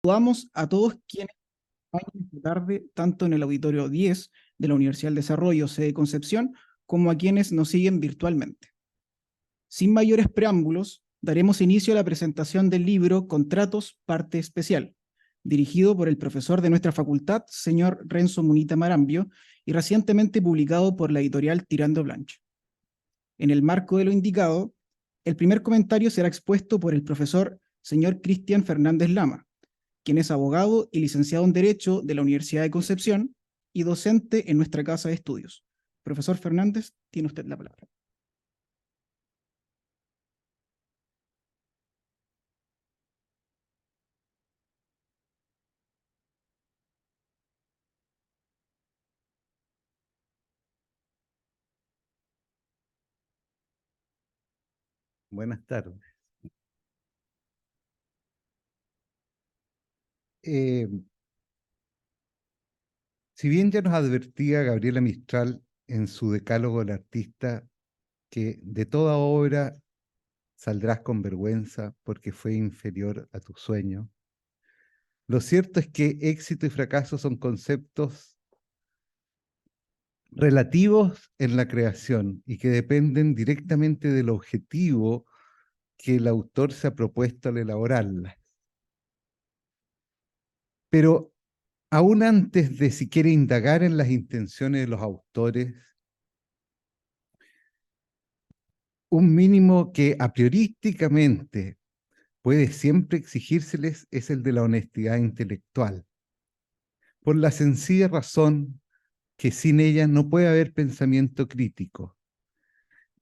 Saludamos a todos quienes acompañan esta tarde, tanto en el auditorio 10 de la Universidad del Desarrollo, sede Concepción, como a quienes nos siguen virtualmente. Sin mayores preámbulos, daremos inicio a la presentación del libro Contratos, parte especial, dirigido por el profesor de nuestra facultad, señor Renzo Munita Marambio, y recientemente publicado por la editorial Tirando Blanche. En el marco de lo indicado, el primer comentario será expuesto por el profesor señor Cristian Fernández Lama, quien es abogado y licenciado en Derecho de la Universidad de Concepción y docente en nuestra casa de estudios. Profesor Fernández, tiene usted la palabra. Buenas tardes. Eh, si bien ya nos advertía Gabriela Mistral en su decálogo del artista que de toda obra saldrás con vergüenza porque fue inferior a tu sueño, lo cierto es que éxito y fracaso son conceptos relativos en la creación y que dependen directamente del objetivo que el autor se ha propuesto al elaborarlas. Pero aún antes de siquiera indagar en las intenciones de los autores, un mínimo que a priorísticamente puede siempre exigírseles es el de la honestidad intelectual, por la sencilla razón que sin ella no puede haber pensamiento crítico.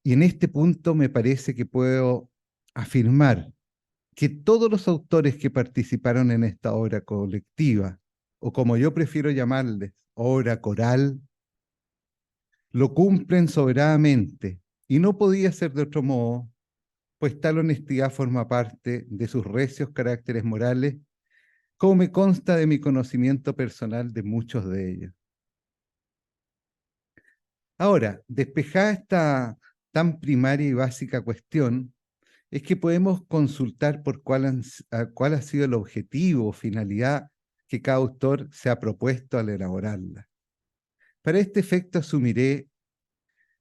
Y en este punto me parece que puedo afirmar que todos los autores que participaron en esta obra colectiva, o como yo prefiero llamarles, obra coral, lo cumplen soberanamente, y no podía ser de otro modo, pues tal honestidad forma parte de sus recios caracteres morales, como me consta de mi conocimiento personal de muchos de ellos. Ahora, despejada esta tan primaria y básica cuestión, es que podemos consultar por cuál ha sido el objetivo o finalidad que cada autor se ha propuesto al elaborarla. Para este efecto asumiré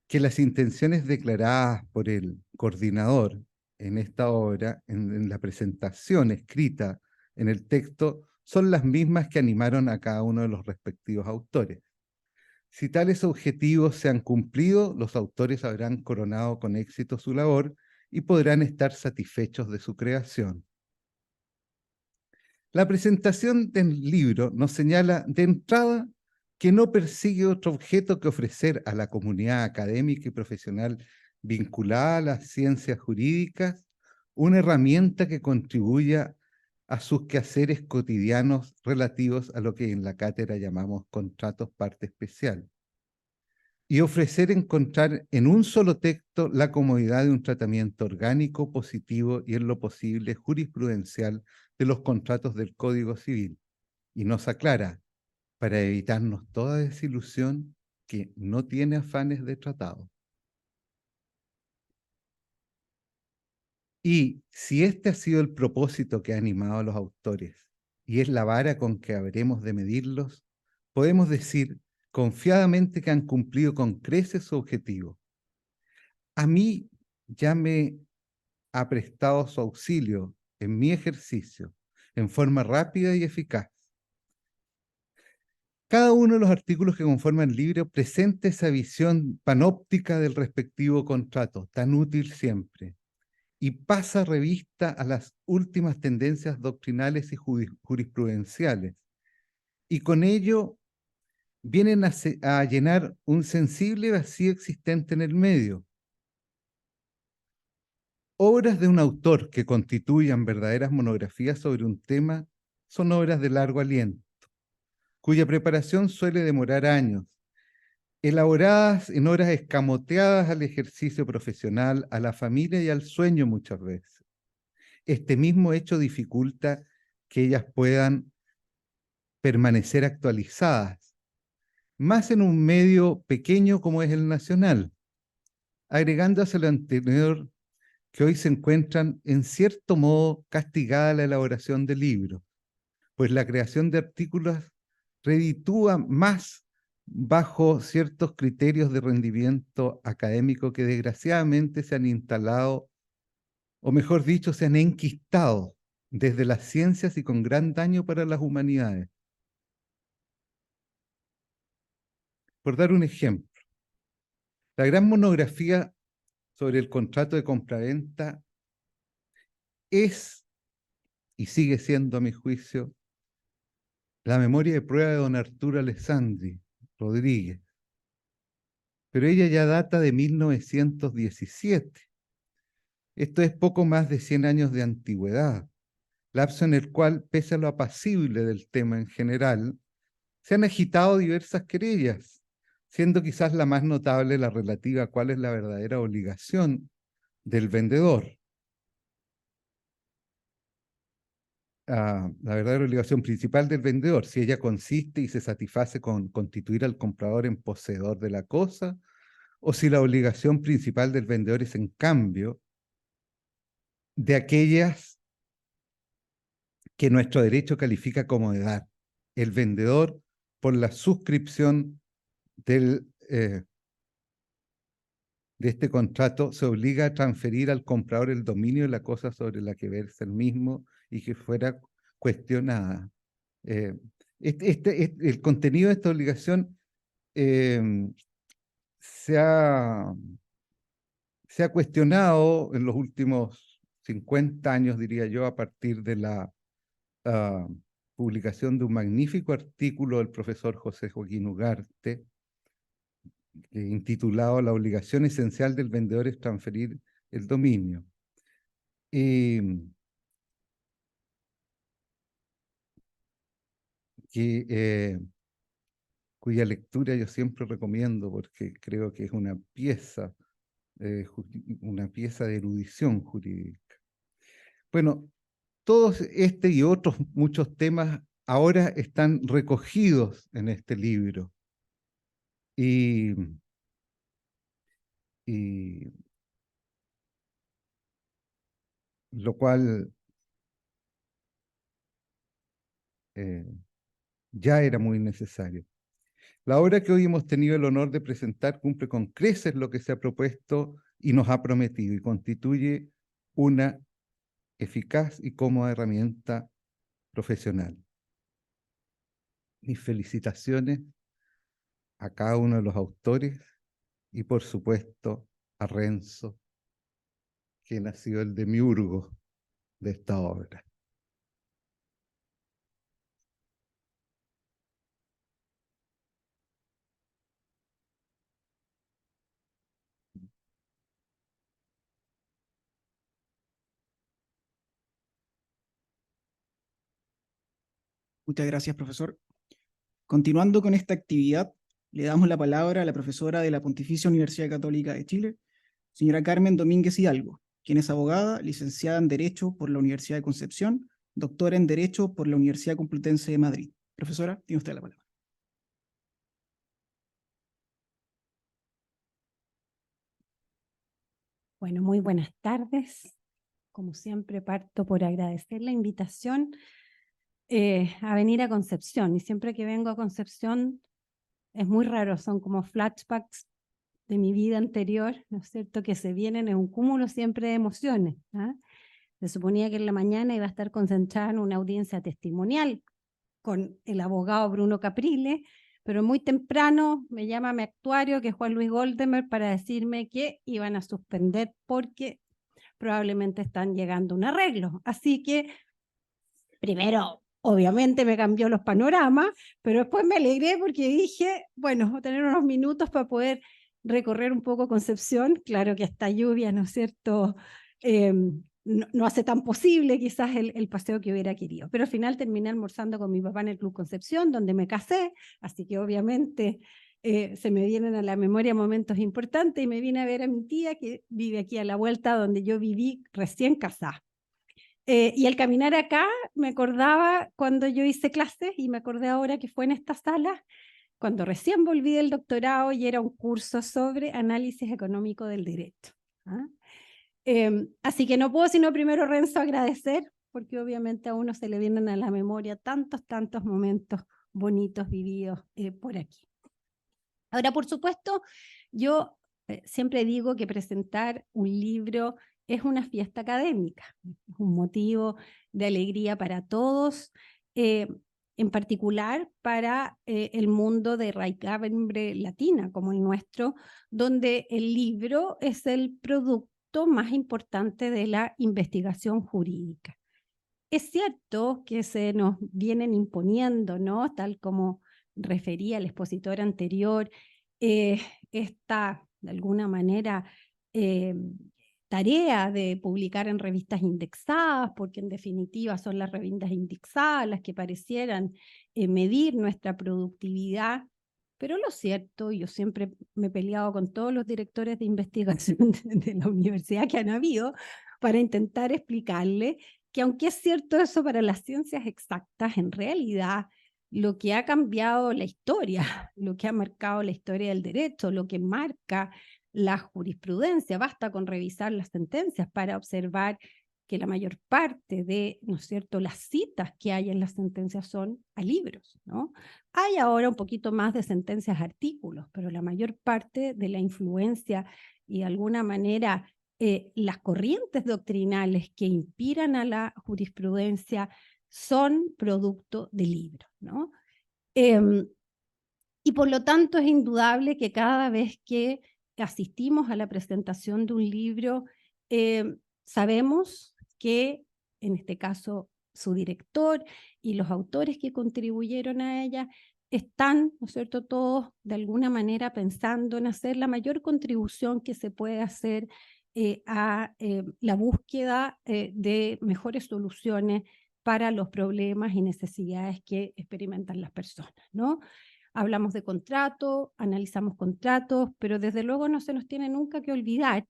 que las intenciones declaradas por el coordinador en esta obra, en la presentación escrita en el texto, son las mismas que animaron a cada uno de los respectivos autores. Si tales objetivos se han cumplido, los autores habrán coronado con éxito su labor y podrán estar satisfechos de su creación. La presentación del libro nos señala de entrada que no persigue otro objeto que ofrecer a la comunidad académica y profesional vinculada a las ciencias jurídicas una herramienta que contribuya a sus quehaceres cotidianos relativos a lo que en la cátedra llamamos contratos parte especial, y ofrecer encontrar en un solo texto la comodidad de un tratamiento orgánico, positivo y en lo posible jurisprudencial de los contratos del Código Civil. Y nos aclara, para evitarnos toda desilusión, que no tiene afanes de tratado. Y si este ha sido el propósito que ha animado a los autores, y es la vara con que habremos de medirlos, podemos decir confiadamente que han cumplido con creces su objetivo. A mí ya me ha prestado su auxilio en mi ejercicio, en forma rápida y eficaz. Cada uno de los artículos que conforman el libro presenta esa visión panóptica del respectivo contrato, tan útil siempre, y pasa revista a las últimas tendencias doctrinales y jurisprudenciales, y con ello vienen a llenar un sensible vacío existente en el medio. Obras de un autor que constituyan verdaderas monografías sobre un tema son obras de largo aliento, cuya preparación suele demorar años, elaboradas en horas escamoteadas al ejercicio profesional, a la familia y al sueño muchas veces. Este mismo hecho dificulta que ellas puedan permanecer actualizadas, más en un medio pequeño como es el nacional, agregándose a lo anterior que hoy se encuentran en cierto modo castigada la elaboración de libros, pues la creación de artículos reditúa más bajo ciertos criterios de rendimiento académico que desgraciadamente se han instalado, o mejor dicho, se han enquistado desde las ciencias y con gran daño para las humanidades. Por dar un ejemplo, la gran monografía sobre el contrato de compraventa es, y sigue siendo a mi juicio, la memoria de prueba de don Arturo Alessandri Rodríguez, pero ella ya data de 1917. Esto es poco más de 100 años de antigüedad, lapso en el cual, pese a lo apacible del tema en general, se han agitado diversas querellas, siendo quizás la más notable la relativa a cuál es la verdadera obligación del vendedor. La verdadera obligación principal del vendedor, si ella consiste y se satisface con constituir al comprador en poseedor de la cosa, o si la obligación principal del vendedor es, en cambio, de aquellas que nuestro derecho califica como edad. El vendedor, por la suscripción de este contrato, se obliga a transferir al comprador el dominio de la cosa sobre la que versa el mismo y que fuera cuestionada. El contenido de esta obligación se ha cuestionado en los últimos 50 años, diría yo, a partir de la publicación de un magnífico artículo del profesor José Joaquín Ugarte, intitulado La obligación esencial del vendedor es transferir el dominio. Cuya lectura yo siempre recomiendo porque creo que es una pieza de erudición jurídica. Bueno, todos este y otros muchos temas ahora están recogidos en este libro. Y lo cual ya era muy necesario. La obra que hoy hemos tenido el honor de presentar cumple con creces lo que se ha propuesto y nos ha prometido y constituye una eficaz y cómoda herramienta profesional. Mis felicitaciones a cada uno de los autores y por supuesto a Renzo, quien ha sido el demiurgo de esta obra. Muchas gracias, profesor. Continuando con esta actividad, le damos la palabra a la profesora de la Pontificia Universidad Católica de Chile, señora Carmen Domínguez Hidalgo, quien es abogada, licenciada en Derecho por la Universidad de Concepción, doctora en Derecho por la Universidad Complutense de Madrid. Profesora, tiene usted la palabra. Bueno, muy buenas tardes. Como siempre, parto por agradecer la invitación a venir a Concepción. Y siempre que vengo a Concepción es muy raro, son como flashbacks de mi vida anterior, ¿no es cierto?, que se vienen en un cúmulo siempre de emociones. Se suponía que en la mañana iba a estar concentrada en una audiencia testimonial con el abogado Bruno Caprile, pero muy temprano me llama mi actuario, que es Juan Luis Goldemer, para decirme que iban a suspender porque probablemente están llegando a un arreglo. Así que, primero, obviamente me cambió los panoramas, pero después me alegré porque dije, bueno, voy a tener unos minutos para poder recorrer un poco Concepción. Claro que esta lluvia, ¿no es cierto?, no hace tan posible quizás el paseo que hubiera querido. Pero al final terminé almorzando con mi papá en el Club Concepción, donde me casé, así que obviamente se me vienen a la memoria momentos importantes y me vine a ver a mi tía que vive aquí a la vuelta donde yo viví recién casada. Y al caminar acá me acordaba cuando yo hice clases y me acordé ahora que fue en esta sala cuando recién volví del doctorado y era un curso sobre análisis económico del derecho. Así que no puedo sino primero, Renzo, agradecer porque obviamente a uno se le vienen a la memoria tantos momentos bonitos vividos por aquí. Ahora, por supuesto, yo siempre digo que presentar un libro es una fiesta académica, es un motivo de alegría para todos, en particular para el mundo de raigambre latina como el nuestro, donde el libro es el producto más importante de la investigación jurídica. Es cierto que se nos vienen imponiendo, ¿no? Tal como refería el expositor anterior, esta, de alguna manera, tarea de publicar en revistas indexadas, porque en definitiva son las revistas indexadas las que parecieran medir nuestra productividad. Pero lo cierto, yo siempre me he peleado con todos los directores de investigación de la universidad que han habido para intentar explicarle que aunque es cierto eso para las ciencias exactas, en realidad lo que ha cambiado la historia, lo que ha marcado la historia del derecho, lo que marca la jurisprudencia, basta con revisar las sentencias para observar que la mayor parte de, ¿no es cierto?, las citas que hay en las sentencias son a libros, ¿no? Hay ahora un poquito más de sentencias a artículos, pero la mayor parte de la influencia y de alguna manera las corrientes doctrinales que inspiran a la jurisprudencia son producto de libros, ¿no? Y por lo tanto es indudable que cada vez que asistimos a la presentación de un libro, sabemos que, en este caso, su director y los autores que contribuyeron a ella están, ¿no es cierto?, todos de alguna manera pensando en hacer la mayor contribución que se puede hacer a la búsqueda de mejores soluciones para los problemas y necesidades que experimentan las personas, ¿no? Hablamos de contrato, analizamos contratos, pero desde luego no se nos tiene nunca que olvidar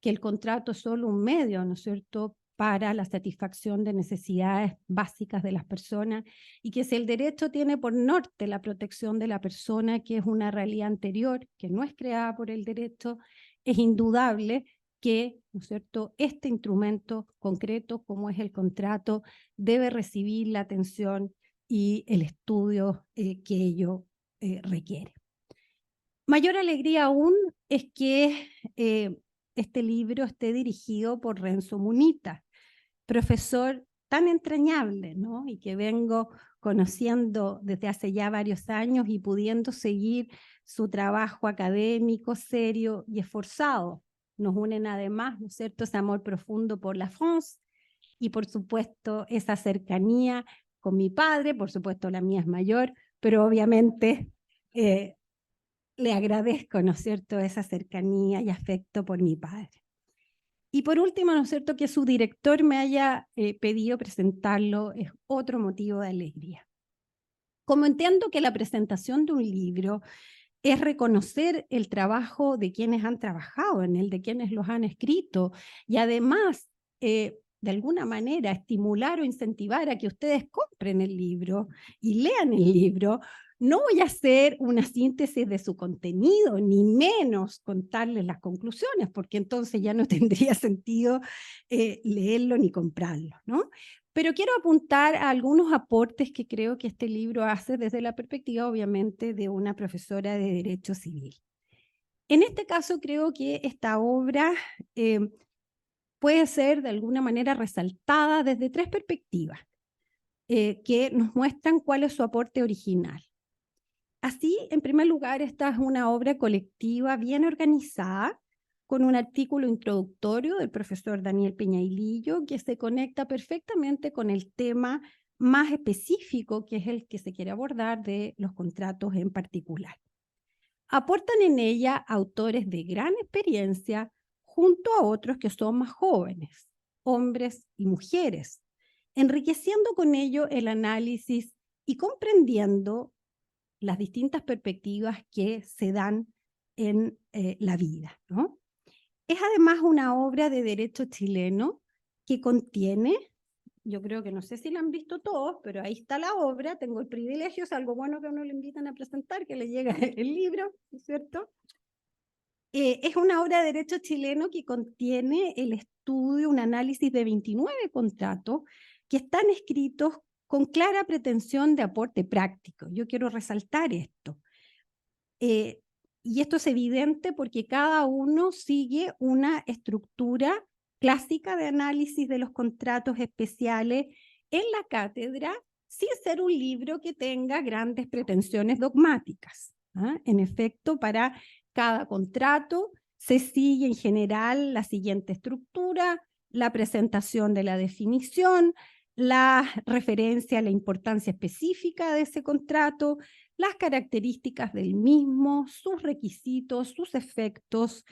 que el contrato es solo un medio, ¿no es cierto?, para la satisfacción de necesidades básicas de las personas, y que si el derecho tiene por norte la protección de la persona, que es una realidad anterior, que no es creada por el derecho, es indudable que, ¿no es cierto?, este instrumento concreto, como es el contrato, debe recibir la atención y el estudio que ello requiere. Mayor alegría aún es que este libro esté dirigido por Renzo Munita, profesor tan entrañable, ¿no?, y que vengo conociendo desde hace ya varios años y pudiendo seguir su trabajo académico, serio y esforzado. Nos unen además, ¿no es cierto?, ese amor profundo por la France y por supuesto esa cercanía con mi padre, por supuesto la mía es mayor, pero obviamente le agradezco, ¿no es cierto?, esa cercanía y afecto por mi padre. Y por último, ¿no es cierto?, que su director me haya pedido presentarlo es otro motivo de alegría. Como entiendo que la presentación de un libro es reconocer el trabajo de quienes han trabajado en él, de quienes los han escrito, y además, de alguna manera, estimular o incentivar a que ustedes compren el libro y lean el libro, no voy a hacer una síntesis de su contenido, ni menos contarles las conclusiones, porque entonces ya no tendría sentido leerlo ni comprarlo, ¿no? Pero quiero apuntar a algunos aportes que creo que este libro hace desde la perspectiva, obviamente, de una profesora de Derecho Civil. En este caso, creo que esta obra puede ser de alguna manera resaltada desde tres perspectivas que nos muestran cuál es su aporte original. Así, en primer lugar, esta es una obra colectiva bien organizada, con un artículo introductorio del profesor Daniel Peñailillo que se conecta perfectamente con el tema más específico, que es el que se quiere abordar de los contratos en particular. Aportan en ella autores de gran experiencia junto a otros que son más jóvenes, hombres y mujeres, enriqueciendo con ello el análisis y comprendiendo las distintas perspectivas que se dan en la vida, ¿no? Es además una obra de derecho chileno que contiene, yo creo que no sé si la han visto todos, pero ahí está la obra, tengo el privilegio, es algo bueno que a uno le invitan a presentar, que le llega el libro, ¿no es cierto? Es una obra de derecho chileno que contiene el estudio, un análisis de 29 contratos que están escritos con clara pretensión de aporte práctico. Yo quiero resaltar esto. Y esto es evidente porque cada uno sigue una estructura clásica de análisis de los contratos especiales en la cátedra, sin ser un libro que tenga grandes pretensiones dogmáticas. En efecto, para cada contrato se sigue en general la siguiente estructura: la presentación de la definición, la referencia a la importancia específica de ese contrato, las características del mismo, sus requisitos, sus efectos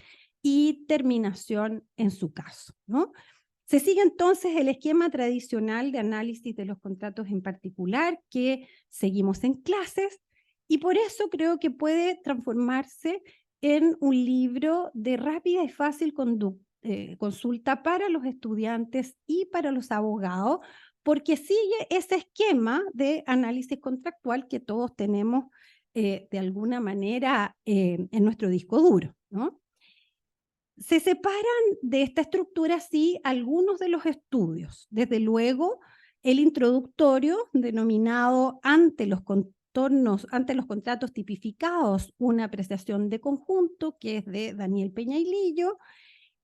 y terminación en su caso, ¿no? Se sigue entonces el esquema tradicional de análisis de los contratos en particular que seguimos en clases, y por eso creo que puede transformarse en un libro de rápida y fácil consulta para los estudiantes y para los abogados, porque sigue ese esquema de análisis contractual que todos tenemos de alguna manera en nuestro disco duro, ¿no? Se separan de esta estructura, sí, algunos de los estudios. Desde luego, el introductorio, denominado ante los contratos tipificados, una apreciación de conjunto, que es de Daniel Peña y Lillo,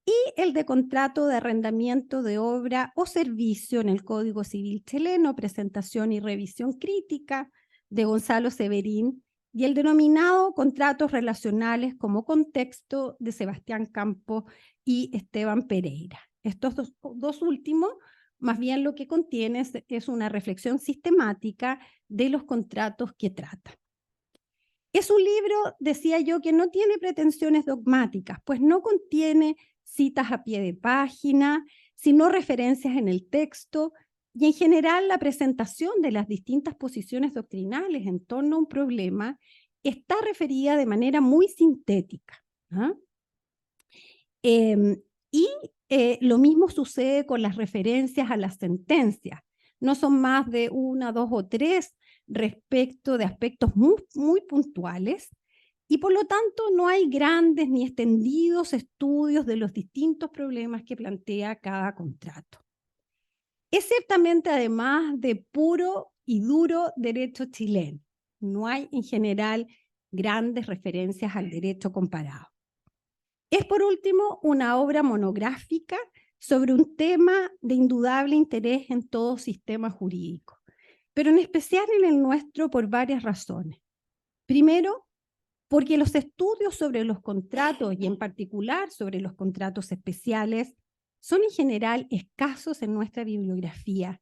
y el de contrato de arrendamiento de obra o servicio en el Código Civil chileno, presentación y revisión crítica, de Gonzalo Severín, y el denominado contratos relacionales como contexto, de Sebastián Campos y Esteban Pereira. Estos dos últimos, más bien lo que contiene es una reflexión sistemática de los contratos que trata. Es un libro, decía yo, que no tiene pretensiones dogmáticas, pues no contiene citas a pie de página, sino referencias en el texto, y en general la presentación de las distintas posiciones doctrinales en torno a un problema está referida de manera muy sintética. Lo mismo sucede con las referencias a las sentencias. No son más de 1, 2 o 3 respecto de aspectos muy puntuales, y por lo tanto no hay grandes ni extendidos estudios de los distintos problemas que plantea cada contrato. Es ciertamente además de puro y duro derecho chileno. No hay en general grandes referencias al derecho comparado. Es por último una obra monográfica sobre un tema de indudable interés en todo sistema jurídico, pero en especial en el nuestro por varias razones. Primero, porque los estudios sobre los contratos, y en particular sobre los contratos especiales, son en general escasos en nuestra bibliografía,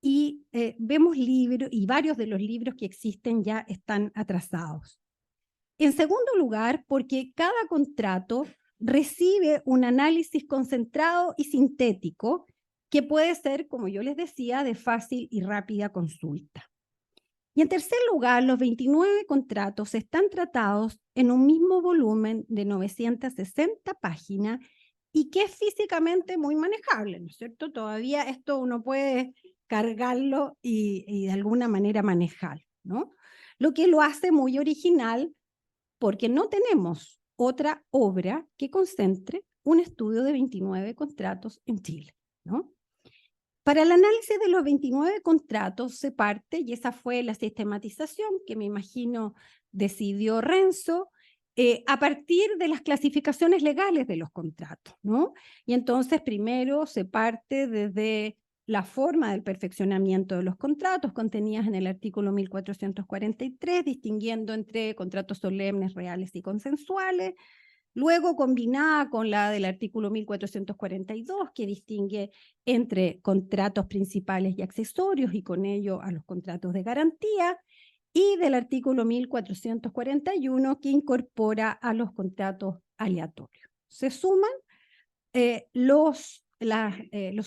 y vemos libros, y varios de los libros que existen ya están atrasados. En segundo lugar, porque cada contrato recibe un análisis concentrado y sintético que puede ser, como yo les decía, de fácil y rápida consulta. Y en tercer lugar, los 29 contratos están tratados en un mismo volumen de 960 páginas y que es físicamente muy manejable, ¿no es cierto? Todavía esto uno puede cargarlo y de alguna manera manejarlo, ¿no? Lo que lo hace muy original, porque no tenemos otra obra que concentre un estudio de 29 contratos en Chile, ¿no? Para el análisis de los 29 contratos se parte, y esa fue la sistematización que me imagino decidió Renzo, a partir de las clasificaciones legales de los contratos, ¿no? Y entonces primero se parte desde la forma del perfeccionamiento de los contratos contenidas en el artículo 1443, distinguiendo entre contratos solemnes, reales y consensuales. Luego combinada con la del artículo 1442, que distingue entre contratos principales y accesorios, y con ello a los contratos de garantía, y del artículo 1441, que incorpora a los contratos aleatorios. Se suman los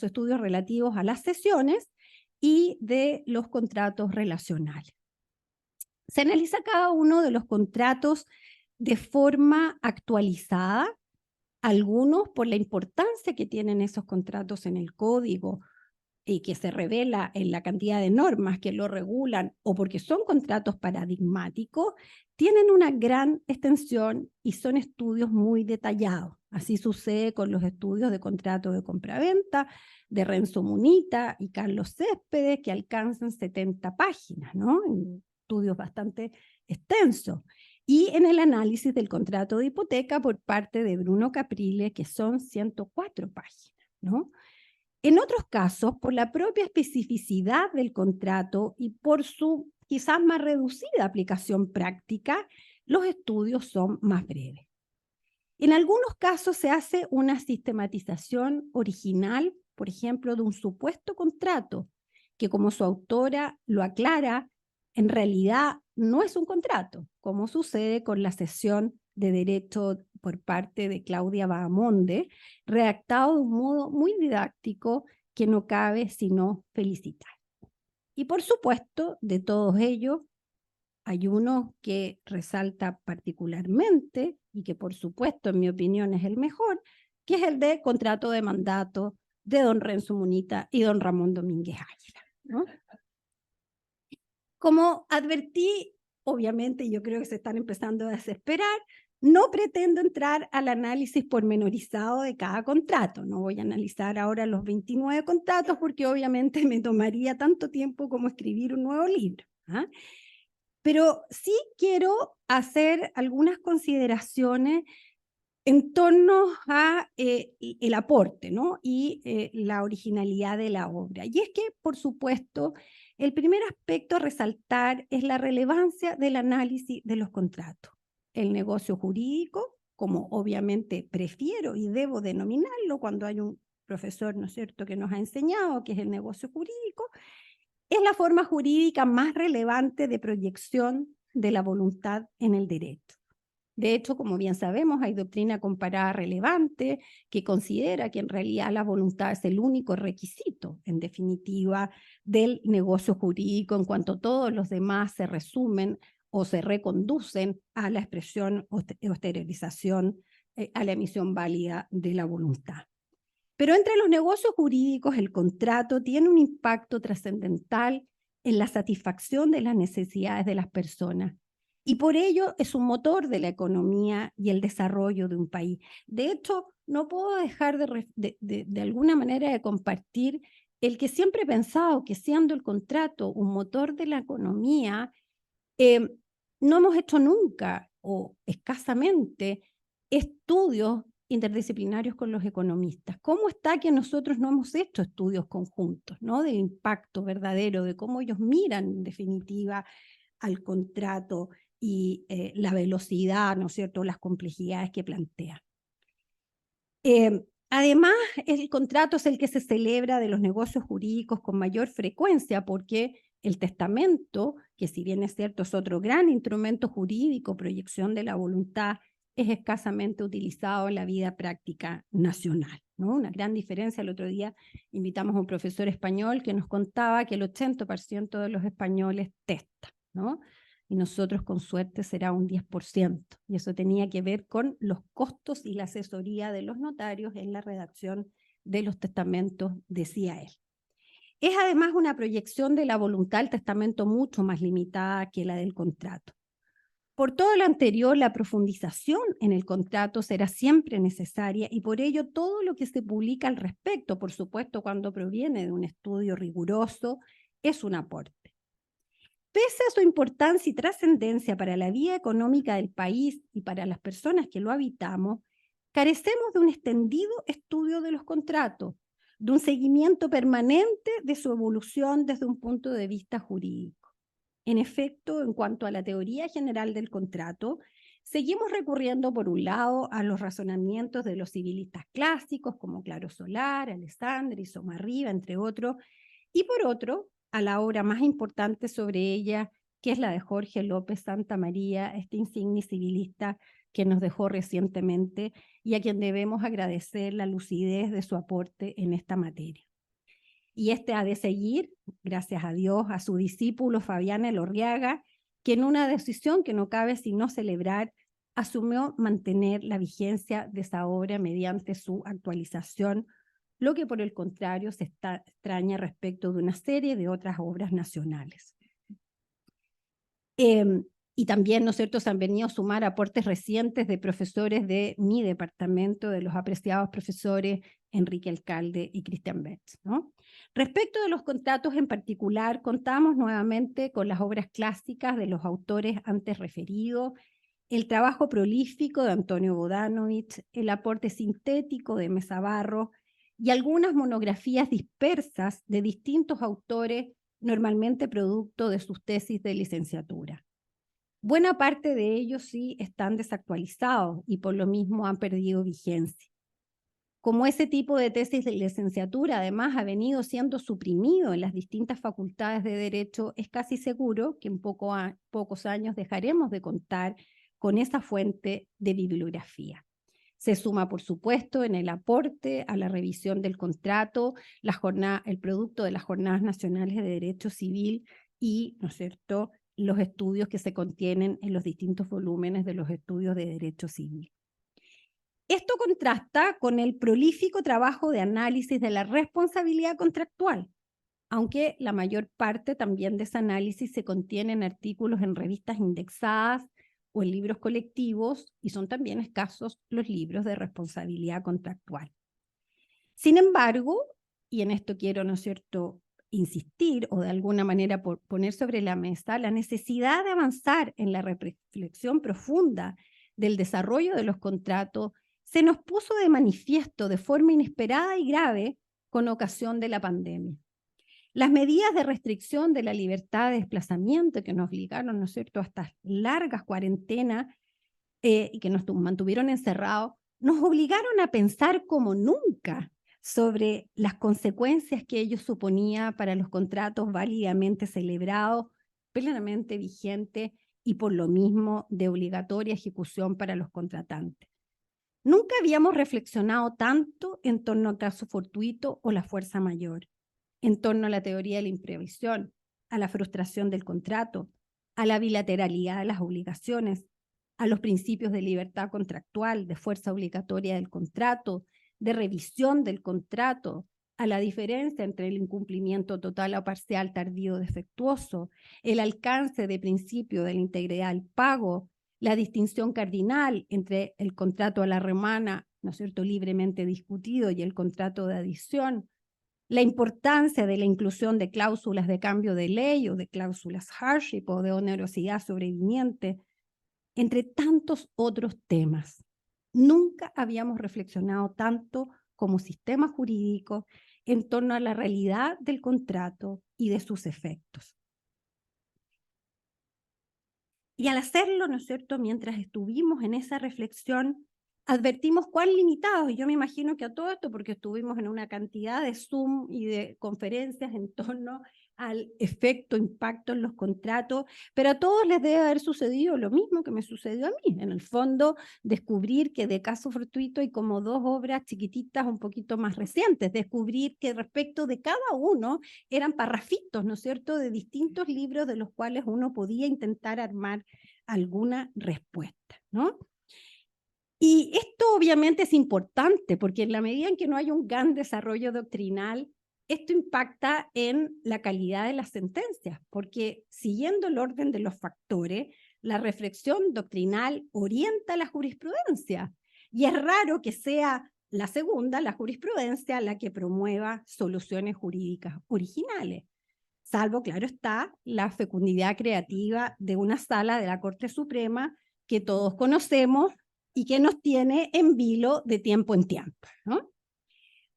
estudios relativos a las cesiones y de los contratos relacionales. Se analiza cada uno de los contratos de forma actualizada, algunos por la importancia que tienen esos contratos en el código y que se revela en la cantidad de normas que lo regulan, o porque son contratos paradigmáticos, tienen una gran extensión y son estudios muy detallados. Así sucede con los estudios de contrato de compraventa de Renzo Munita y Carlos Céspedes, que alcanzan 70 páginas, ¿no? Estudios bastante extensos. Y en el análisis del contrato de hipoteca por parte de Bruno Caprile, que son 104 páginas, ¿no? En otros casos, por la propia especificidad del contrato y por su quizás más reducida aplicación práctica, los estudios son más breves. En algunos casos se hace una sistematización original, por ejemplo, de un supuesto contrato, que como su autora lo aclara, en realidad no es un contrato, como sucede con la sesión de derecho por parte de Claudia Bahamonde, redactado de un modo muy didáctico que no cabe sino felicitar. Y por supuesto, de todos ellos, hay uno que resalta particularmente y que por supuesto en mi opinión es el mejor, que es el de contrato de mandato de don Renzo Munita y don Ramón Domínguez Águila, ¿no? Como advertí, obviamente yo creo que se están empezando a desesperar, no pretendo entrar al análisis pormenorizado de cada contrato. No voy a analizar ahora los 29 contratos porque obviamente me tomaría tanto tiempo como escribir un nuevo libro, ¿ah? Pero sí quiero hacer algunas consideraciones en torno a el aporte, ¿no? Y la originalidad de la obra. Y es que, por supuesto, el primer aspecto a resaltar es la relevancia del análisis de los contratos. El negocio jurídico, como obviamente prefiero y debo denominarlo cuando hay un profesor, ¿no es cierto?, que nos ha enseñado que es el negocio jurídico, es la forma jurídica más relevante de proyección de la voluntad en el derecho. De hecho, como bien sabemos, hay doctrina comparada relevante que considera que en realidad la voluntad es el único requisito, en definitiva, del negocio jurídico, en cuanto todos los demás se resumen o se reconducen a la expresión o exteriorización, a la emisión válida de la voluntad. Pero entre los negocios jurídicos, el contrato tiene un impacto trascendental en la satisfacción de las necesidades de las personas. Y por ello es un motor de la economía y el desarrollo de un país. De hecho, no puedo dejar de alguna manera de compartir el que siempre he pensado que siendo el contrato un motor de la economía, no hemos hecho nunca o escasamente estudios interdisciplinarios con los economistas. ¿Cómo está que nosotros no hemos hecho estudios conjuntos, ¿no?, del impacto verdadero, de cómo ellos miran en definitiva al contrato y la velocidad, ¿no es cierto?, las complejidades que plantea? Además, el contrato es el que se celebra de los negocios jurídicos con mayor frecuencia porque el testamento, que si bien es cierto es otro gran instrumento jurídico, proyección de la voluntad, es escasamente utilizado en la vida práctica nacional, ¿no? Una gran diferencia. El otro día invitamos a un profesor español que nos contaba que el 80% de los españoles testan, ¿no? Y nosotros con suerte será un 10%. Y eso tenía que ver con los costos y la asesoría de los notarios en la redacción de los testamentos, decía él. Es además una proyección de la voluntad del testamento mucho más limitada que la del contrato. Por todo lo anterior, la profundización en el contrato será siempre necesaria y por ello todo lo que se publica al respecto, por supuesto cuando proviene de un estudio riguroso, es un aporte. Pese a su importancia y trascendencia para la vida económica del país y para las personas que lo habitamos, carecemos de un extendido estudio de los contratos, de un seguimiento permanente de su evolución desde un punto de vista jurídico. En efecto, en cuanto a la teoría general del contrato, seguimos recurriendo, por un lado, a los razonamientos de los civilistas clásicos, como Claro Solar, Alessandri, Somarriba, entre otros, y por otro, a la obra más importante sobre ella, que es la de Jorge López Santamaría, este insigne civilista que nos dejó recientemente y a quien debemos agradecer la lucidez de su aporte en esta materia. Y este ha de seguir, gracias a Dios, a su discípulo Fabián Elorriaga, que en una decisión que no cabe sino celebrar, asumió mantener la vigencia de esa obra mediante su actualización, lo que por el contrario se extraña respecto de una serie de otras obras nacionales. Y también, ¿no es cierto?, se han venido a sumar aportes recientes de profesores de mi departamento, de los apreciados profesores Enrique Alcalde y Cristian Betts, ¿no? Respecto de los contratos en particular, contamos nuevamente con las obras clásicas de los autores antes referidos, el trabajo prolífico de Antonio Bodanovich, el aporte sintético de Mesa Barros y algunas monografías dispersas de distintos autores, normalmente producto de sus tesis de licenciatura. Buena parte de ellos sí están desactualizados y por lo mismo han perdido vigencia. Como ese tipo de tesis de licenciatura además ha venido siendo suprimido en las distintas facultades de Derecho, es casi seguro que en pocos años dejaremos de contar con esa fuente de bibliografía. Se suma, por supuesto, en el aporte a la revisión del contrato, el producto de las Jornadas Nacionales de Derecho Civil y, ¿no es cierto?, los estudios que se contienen en los distintos volúmenes de los estudios de Derecho Civil. Esto contrasta con el prolífico trabajo de análisis de la responsabilidad contractual, aunque la mayor parte también de ese análisis se contiene en artículos en revistas indexadas o en libros colectivos, y son también escasos los libros de responsabilidad contractual. Sin embargo, y en esto quiero, ¿no es cierto?, insistir o de alguna manera poner sobre la mesa la necesidad de avanzar en la reflexión profunda del desarrollo de los contratos se nos puso de manifiesto de forma inesperada y grave con ocasión de la pandemia. Las medidas de restricción de la libertad de desplazamiento que nos obligaron, ¿no es cierto?, a estas largas cuarentenas y que nos mantuvieron encerrados, nos obligaron a pensar como nunca sobre las consecuencias que ello suponía para los contratos válidamente celebrados, plenamente vigentes y por lo mismo de obligatoria ejecución para los contratantes. Nunca habíamos reflexionado tanto en torno al caso fortuito o la fuerza mayor, en torno a la teoría de la imprevisión, a la frustración del contrato, a la bilateralidad de las obligaciones, a los principios de libertad contractual, de fuerza obligatoria del contrato, de revisión del contrato, a la diferencia entre el incumplimiento total o parcial tardío defectuoso, el alcance de principio de la integridad del pago, la distinción cardinal entre el contrato a la romana, ¿no es cierto?, libremente discutido y el contrato de adición, la importancia de la inclusión de cláusulas de cambio de ley o de cláusulas hardship o de onerosidad sobreviniente, entre tantos otros temas. Nunca habíamos reflexionado tanto como sistema jurídico en torno a la realidad del contrato y de sus efectos. Y al hacerlo, ¿no es cierto?, mientras estuvimos en esa reflexión, advertimos cuán limitados, y yo me imagino que a todo esto, porque estuvimos en una cantidad de Zoom y de conferencias en torno al efecto, impacto en los contratos, pero a todos les debe haber sucedido lo mismo que me sucedió a mí. En el fondo, descubrir que de caso fortuito hay como dos obras chiquititas un poquito más recientes, descubrir que respecto de cada uno eran parrafitos, ¿no es cierto?, de distintos libros de los cuales uno podía intentar armar alguna respuesta, ¿no? Y esto obviamente es importante porque en la medida en que no hay un gran desarrollo doctrinal, esto impacta en la calidad de las sentencias, porque siguiendo el orden de los factores, la reflexión doctrinal orienta la jurisprudencia. Y es raro que sea la segunda, la jurisprudencia, la que promueva soluciones jurídicas originales. Salvo, claro está, la fecundidad creativa de una sala de la Corte Suprema que todos conocemos y que nos tiene en vilo de tiempo en tiempo, ¿no?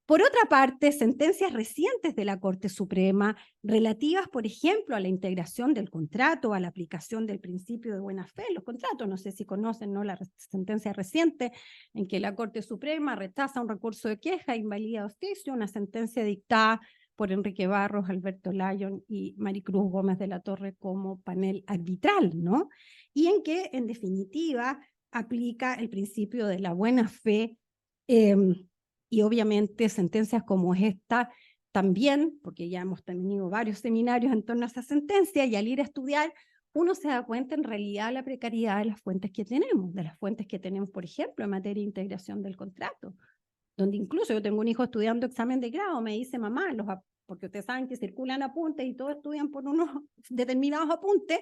Por otra parte, sentencias recientes de la Corte Suprema relativas, por ejemplo, a la integración del contrato, a la aplicación del principio de buena fe en los contratos, no sé si conocen, ¿no?, la sentencia reciente en que la Corte Suprema rechaza un recurso de queja, invalida oficio, una sentencia dictada por Enrique Barros, Alberto Lyon y Maricruz Gómez de la Torre como panel arbitral, ¿no? Y en que, en definitiva, aplica el principio de la buena fe y obviamente sentencias como esta también, porque ya hemos tenido varios seminarios en torno a esa sentencia y al ir a estudiar uno se da cuenta en realidad de la precariedad de las fuentes que tenemos, por ejemplo, en materia de integración del contrato, donde incluso yo tengo un hijo estudiando examen de grado, me dice mamá, porque ustedes saben que circulan apuntes y todos estudian por unos determinados apuntes,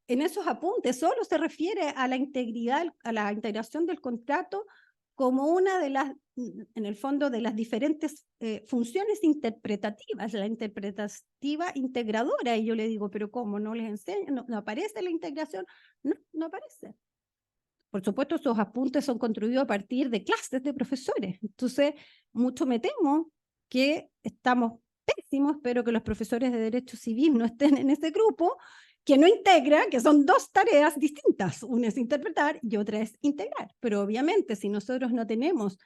en esos apuntes solo se refiere a la integridad, a la integración del contrato como una de las, en el fondo, de las diferentes funciones interpretativas, la interpretativa integradora. Y yo le digo, pero ¿cómo? ¿No les enseñan? ¿No aparece la integración? No, no aparece. Por supuesto, esos apuntes son construidos a partir de clases de profesores. Entonces, mucho me temo que estamos pésimos, pero que los profesores de Derecho Civil no estén en ese grupo, que no integra, que son dos tareas distintas. Una es interpretar y otra es integrar. Pero obviamente, si nosotros no tenemos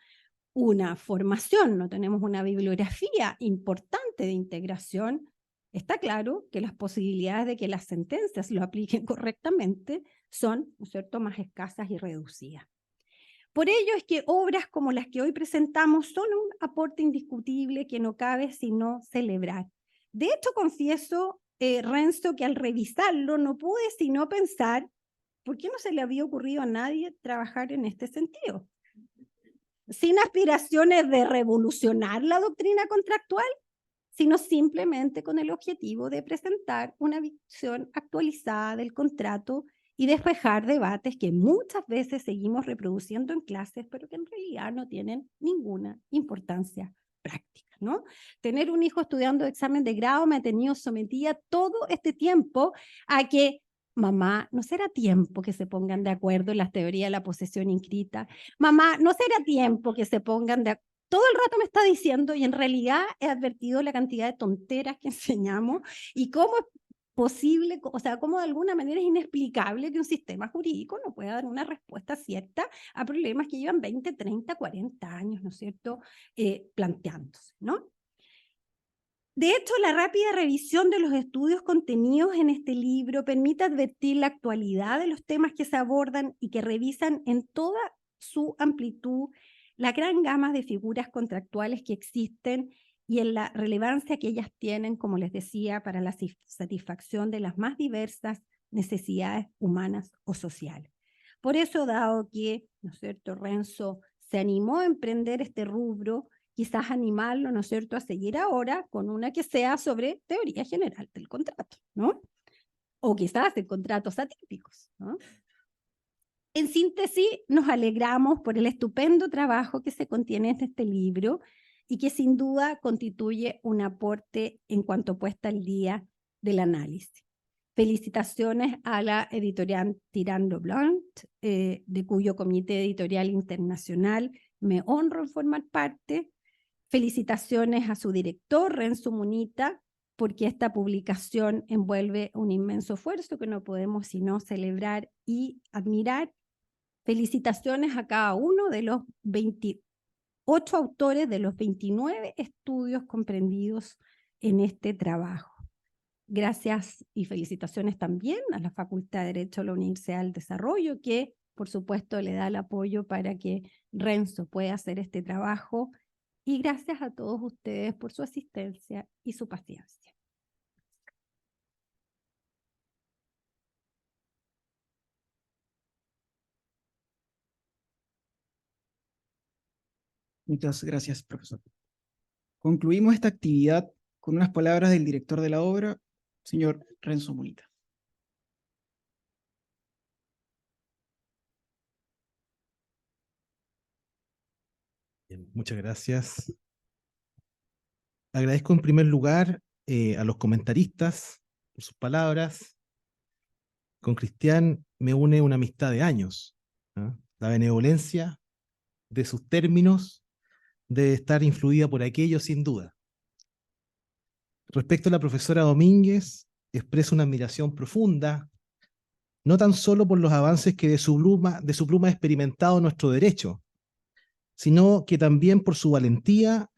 una formación, no tenemos una bibliografía importante de integración, está claro que las posibilidades de que las sentencias lo apliquen correctamente son, ¿no es cierto?, más escasas y reducidas. Por ello es que obras como las que hoy presentamos son un aporte indiscutible que no cabe sino celebrar. De hecho, confieso, Renzo, que al revisarlo no pude sino pensar, ¿por qué no se le había ocurrido a nadie trabajar en este sentido? Sin aspiraciones de revolucionar la doctrina contractual, sino simplemente con el objetivo de presentar una visión actualizada del contrato y despejar debates que muchas veces seguimos reproduciendo en clases, pero que en realidad no tienen ninguna importancia práctica, ¿no? Tener un hijo estudiando examen de grado me ha tenido sometida todo este tiempo a que, mamá, ¿no será tiempo que se pongan de acuerdo en las teorías de la posesión inscrita? Mamá, ¿no será tiempo que se pongan de acuerdo? Todo el rato me está diciendo, y en realidad he advertido la cantidad de tonteras que enseñamos y cómo es posible, o sea, cómo de alguna manera es inexplicable que un sistema jurídico no pueda dar una respuesta cierta a problemas que llevan 20, 30, 40 años, ¿no es cierto?, planteándose, ¿no? De hecho, la rápida revisión de los estudios contenidos en este libro permite advertir la actualidad de los temas que se abordan y que revisan en toda su amplitud la gran gama de figuras contractuales que existen y en la relevancia que ellas tienen, como les decía, para la satisfacción de las más diversas necesidades humanas o sociales. Por eso, dado que, ¿no es cierto?, Renzo se animó a emprender este rubro, quizás animarlo, ¿no es cierto?, a seguir ahora con una que sea sobre teoría general del contrato, ¿no? O quizás de contratos atípicos, ¿no? En síntesis, nos alegramos por el estupendo trabajo que se contiene en este libro y que sin duda constituye un aporte en cuanto puesta al día del análisis. Felicitaciones a la editorial Tirant Leblanc, de cuyo comité editorial internacional me honro en formar parte. Felicitaciones a su director, Renzo Munita, porque esta publicación envuelve un inmenso esfuerzo que no podemos sino celebrar y admirar. Felicitaciones a cada uno de los 28 autores de los 29 estudios comprendidos en este trabajo. Gracias y felicitaciones también a la Facultad de Derecho de la Universidad del Desarrollo, que por supuesto le da el apoyo para que Renzo pueda hacer este trabajo. Y gracias a todos ustedes por su asistencia y su paciencia. Muchas gracias, profesor. Concluimos esta actividad con unas palabras del director de la obra, señor Renzo Munita. Bien, muchas gracias. Agradezco en primer lugar a los comentaristas por sus palabras. Con Cristian me une una amistad de años, ¿no? La benevolencia de sus términos debe estar influida por aquello sin duda. Respecto a la profesora Domínguez, expreso una admiración profunda, no tan solo por los avances que de su pluma ha experimentado nuestro derecho, sino que también por su valentía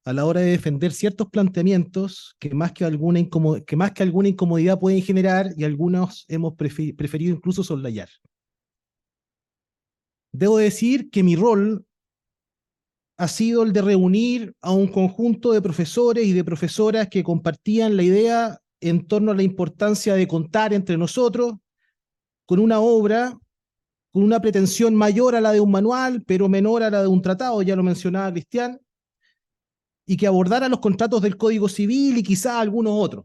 a la hora de defender ciertos planteamientos que más que alguna incomodidad pueden generar y algunos hemos preferido incluso soslayar. Debo decir que mi rol ha sido el de reunir a un conjunto de profesores y de profesoras que compartían la idea en torno a la importancia de contar entre nosotros con una obra con una pretensión mayor a la de un manual, pero menor a la de un tratado, ya lo mencionaba Cristian, y que abordara los contratos del Código Civil y quizá algunos otros.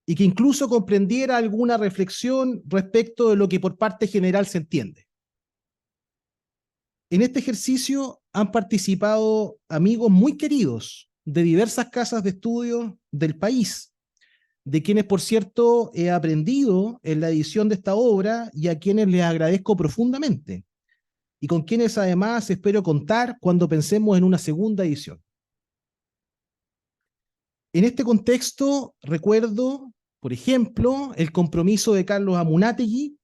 y que incluso comprendiera alguna reflexión respecto de lo que por parte general se entiende. En este ejercicio han participado amigos muy queridos de diversas casas de estudio del país, de quienes, por cierto, he aprendido en la edición de esta obra y a quienes les agradezco profundamente, y con quienes además espero contar cuando pensemos en una segunda edición. En este contexto recuerdo, por ejemplo, el compromiso de Carlos Amunátegui,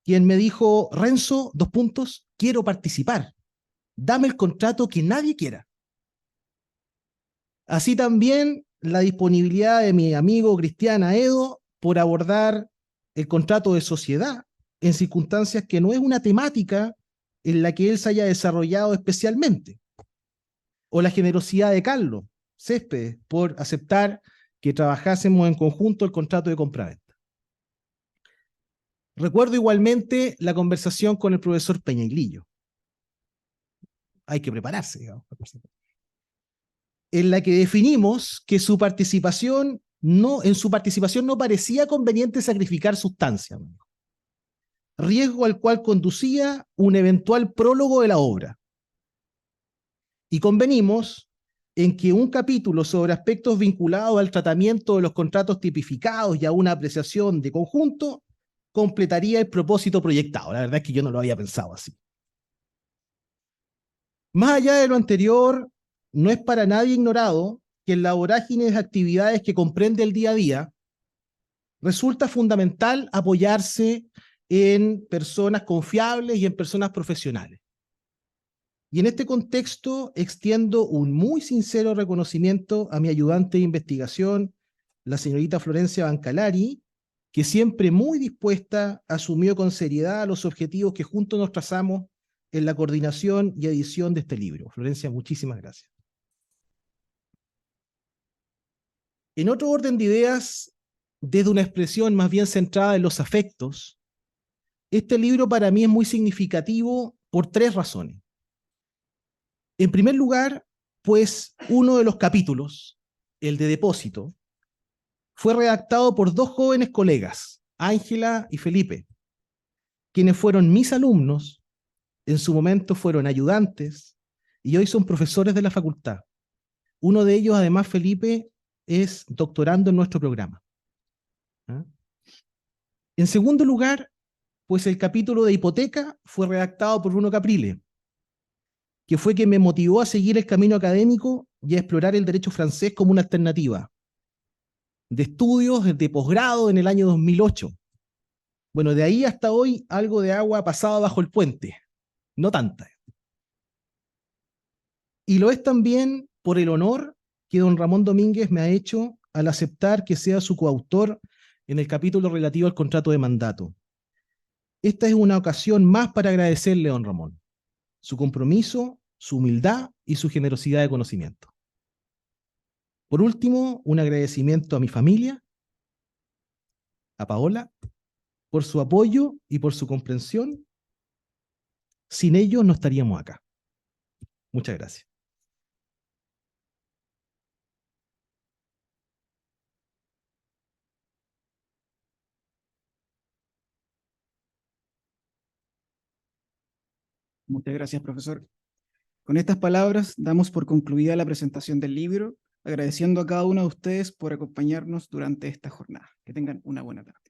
quien me dijo: Renzo, quiero participar, dame el contrato que nadie quiera. Así también la disponibilidad de mi amigo Cristian Aedo por abordar el contrato de sociedad en circunstancias que no es una temática en la que él se haya desarrollado especialmente. O la generosidad de Carlos Céspedes por aceptar que trabajásemos en conjunto el contrato de compraventa. Recuerdo igualmente la conversación con el profesor Peñailillo. Hay que prepararse, digamos, en la que definimos que en su participación no parecía conveniente sacrificar sustancia, riesgo al cual conducía un eventual prólogo de la obra. Y convenimos en que un capítulo sobre aspectos vinculados al tratamiento de los contratos tipificados y a una apreciación de conjunto completaría el propósito proyectado. La verdad es que yo no lo había pensado así. Más allá de lo anterior, no es para nadie ignorado que en la vorágine de actividades que comprende el día a día, resulta fundamental apoyarse en personas confiables y en personas profesionales. Y en este contexto extiendo un muy sincero reconocimiento a mi ayudante de investigación, la señorita Florencia Bancalari, que siempre muy dispuesta asumió con seriedad los objetivos que juntos nos trazamos en la coordinación y edición de este libro. Florencia, muchísimas gracias. En otro orden de ideas, desde una expresión más bien centrada en los afectos, este libro para mí es muy significativo por tres razones. En primer lugar, pues uno de los capítulos, el de Depósito, fue redactado por dos jóvenes colegas, Ángela y Felipe, quienes fueron mis alumnos, en su momento fueron ayudantes y hoy son profesores de la facultad. Uno de ellos, además, Felipe, es doctorando en nuestro programa. ¿Ah? En segundo lugar, pues el capítulo de Hipoteca fue redactado por Bruno Caprile, que fue quien me motivó a seguir el camino académico y a explorar el derecho francés como una alternativa de estudios de posgrado en el año 2008. Bueno, de ahí hasta hoy algo de agua ha pasado bajo el puente, no tanta. Y lo es también por el honor que don Ramón Domínguez me ha hecho al aceptar que sea su coautor en el capítulo relativo al contrato de mandato. Esta es una ocasión más para agradecerle a don Ramón su compromiso, su humildad y su generosidad de conocimiento. Por último, un agradecimiento a mi familia, a Paola, por su apoyo y por su comprensión. Sin ellos no estaríamos acá. Muchas gracias. Muchas gracias, profesor. Con estas palabras damos por concluida la presentación del libro, agradeciendo a cada uno de ustedes por acompañarnos durante esta jornada. Que tengan una buena tarde.